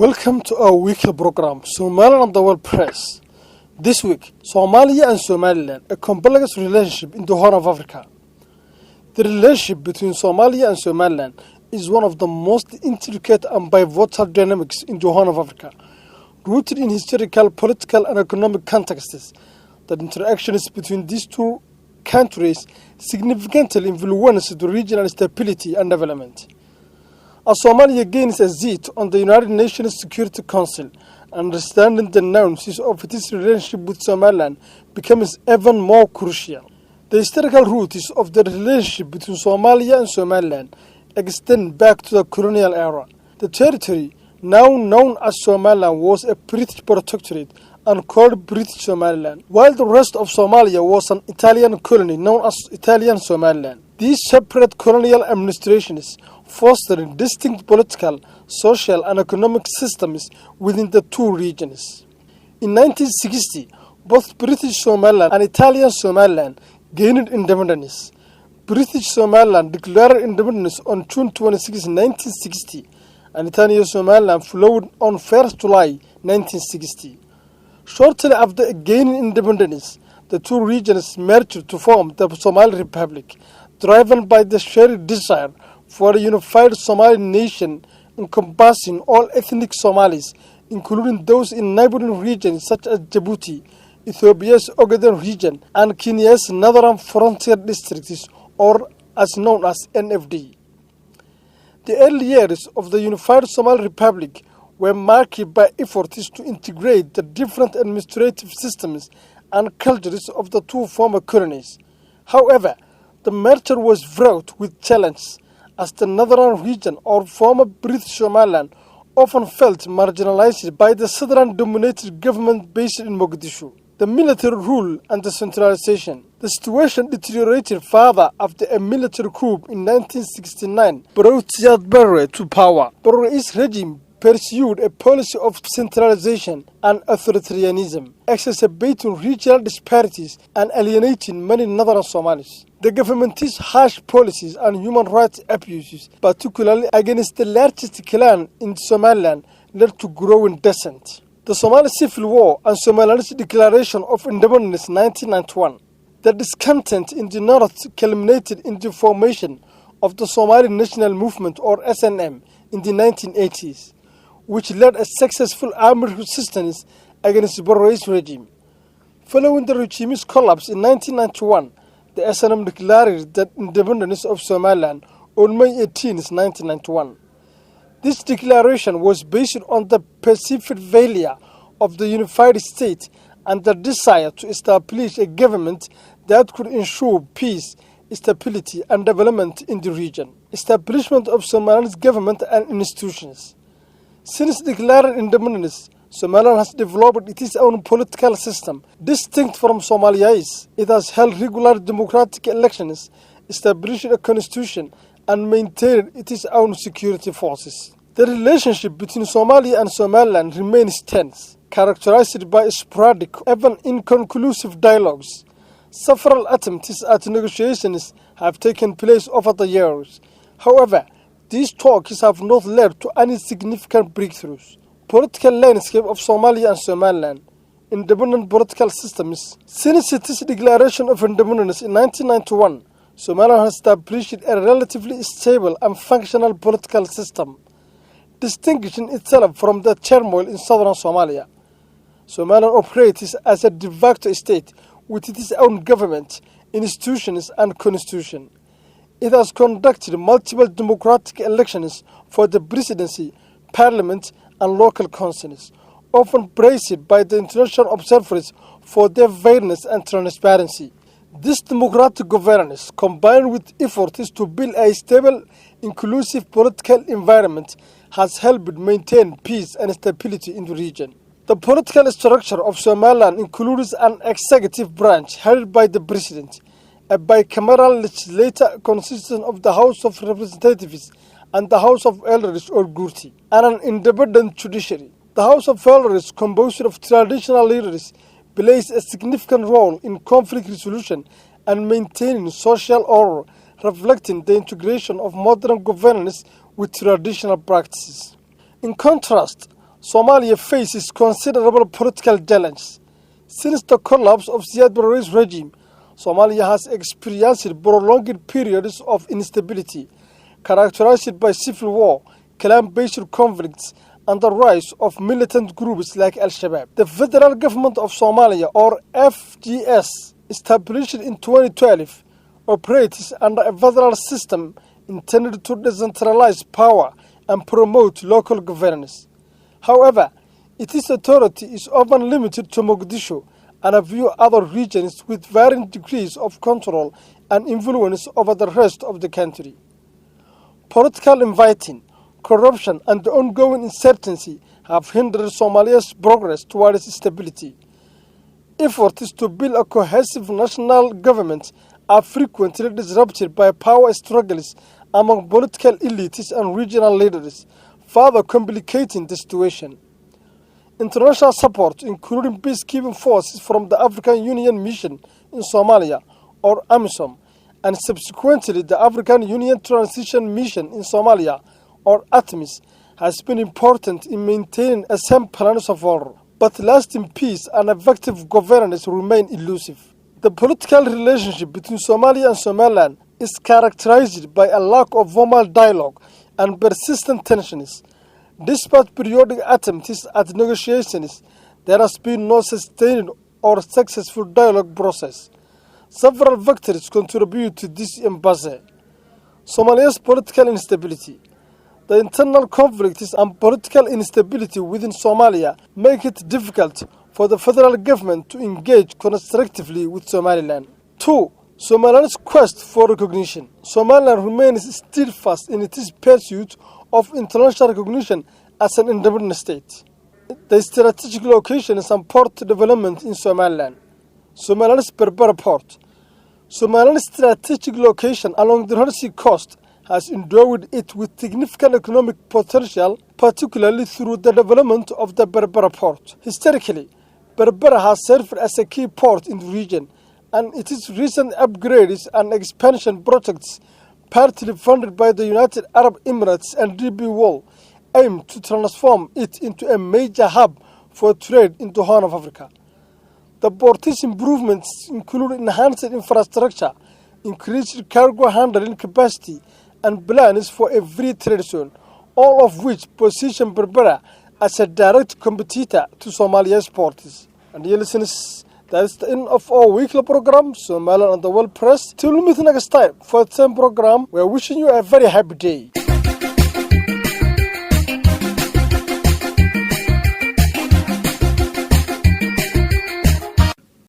Welcome to our weekly program, Somaliland the World Press. This week, Somalia and Somaliland, a complex relationship in the Horn of Africa. The relationship between Somalia and Somaliland is one of the most intricate and pivotal dynamics in the Horn of Africa, rooted in historical, political, and economic contexts. The interactions between these two countries significantly influence the regional stability and development. As Somalia gains a seat on the United Nations Security Council, understanding the nuances of its relationship with Somaliland becomes even more crucial. The historical roots of the relationship between Somalia and Somaliland extend back to the colonial era. The territory, now known as Somaliland, was a British protectorate and called British Somaliland, while the rest of Somalia was an Italian colony known as Italian Somaliland. These separate colonial administrations fostering distinct political, social, and economic systems within the two regions. In 1960, both British Somaliland and Italian Somaliland gained independence. British Somaliland declared independence on June 26, 1960, and Italian Somaliland followed on 1st July 1960. Shortly after gaining independence, the two regions merged to form the Somali Republic, driven by the shared desire for a unified Somali nation encompassing all ethnic Somalis, including those in neighboring regions such as Djibouti, Ethiopia's Ogaden region, and Kenya's northern frontier districts, or as known as NFD. The early years of the unified Somali Republic were marked by efforts to integrate the different administrative systems and cultures of the two former colonies. However, the merger was fraught with challenges, as the northern region, or former British Somaliland, often felt marginalized by the southern-dominated government based in Mogadishu. The military rule and the centralization. The situation deteriorated further after a military coup in 1969 brought Ziad Barre to power. Barre's regime pursued a policy of centralization and authoritarianism, exacerbating regional disparities and alienating many northern Somalis. The government's harsh policies and human rights abuses, particularly against the largest clan in Somaliland, led to growing dissent. The Somali Civil War and Somaliland's declaration of independence in 1991. The discontent in the north culminated in the formation of the Somali National Movement, or SNM, in the 1980s, which led a successful armed resistance against Barre's regime. Following the regime's collapse in 1991, the SNM declared the independence of Somaliland on May 18, 1991. This declaration was based on the perceived failure of the unified state and the desire to establish a government that could ensure peace, stability, and development in the region. Establishment of Somaliland's government and institutions. Since declaring independence, Somaliland has developed its own political system, distinct from Somalia's. It has held regular democratic elections, established a constitution, and maintained its own security forces. The relationship between Somalia and Somaliland remains tense, characterized by sporadic, even inconclusive dialogues. Several attempts at negotiations have taken place over the years. However, these talks have not led to any significant breakthroughs. Political landscape of Somalia and Somaliland. Independent political systems. Since its declaration of independence in 1991, Somaliland has established a relatively stable and functional political system, distinguishing itself from the turmoil in southern Somalia. Somaliland operates as a de facto state with its own government, institutions, and constitution. It has conducted multiple democratic elections for the presidency, parliament, and local councils, often praised by the international observers for their fairness and transparency. This democratic governance, combined with efforts to build a stable, inclusive political environment, has helped maintain peace and stability in the region. The political structure of Somaliland includes an executive branch headed by the president, a bicameral legislature consisting of the House of Representatives and the House of Elders, or Gurti, and an independent judiciary. The House of Elders, composed of traditional leaders, plays a significant role in conflict resolution and maintaining social order, reflecting the integration of modern governance with traditional practices. In contrast, Somalia faces considerable political challenge. Since the collapse of Ziad Barre's regime, Somalia has experienced prolonged periods of instability, characterized by civil war, clan-based conflicts, and the rise of militant groups like Al-Shabaab. The Federal Government of Somalia, or FGS, established in 2012, operates under a federal system intended to decentralize power and promote local governance. However, its authority is often limited to Mogadishu and a few other regions with varying degrees of control and influence over the rest of the country. Political infighting, corruption, and the ongoing uncertainty have hindered Somalia's progress towards stability. Efforts to build a cohesive national government are frequently disrupted by power struggles among political elites and regional leaders, further complicating the situation. International support, including peacekeeping forces from the African Union Mission in Somalia, or AMISOM, and subsequently the African Union Transition Mission in Somalia, or ATMIS, has been important in maintaining a semblance of order. But lasting peace and effective governance remain elusive. The political relationship between Somalia and Somaliland is characterized by a lack of formal dialogue and persistent tensions. Despite periodic attempts at negotiations, there has been no sustained or successful dialogue process. Several factors contribute to this impasse. Somalia's political instability. The internal conflicts and political instability within Somalia make it difficult for the federal government to engage constructively with Somaliland. 2. Somaliland's quest for recognition. Somaliland remains steadfast in its pursuit of international recognition as an independent state. The strategic locations and port development in Somaliland. Somaliland's Berbera port. Somaliland's strategic location along the Red Sea coast has endowed it with significant economic potential, particularly through the development of the Berbera port. Historically, Berbera has served as a key port in the region, and its recent upgrades and expansion projects, partly funded by the United Arab Emirates and DP World, aim to transform it into a major hub for trade in the Horn of Africa. The port's improvements include enhanced infrastructure, increased cargo handling capacity, and plans for a free trade zone, all of which position Berbera as a direct competitor to Somalia's ports. And dear listeners, that's the end of our weekly program, Somaliland and the World Press. Till we meet next time for the same program, we are wishing you a very happy day.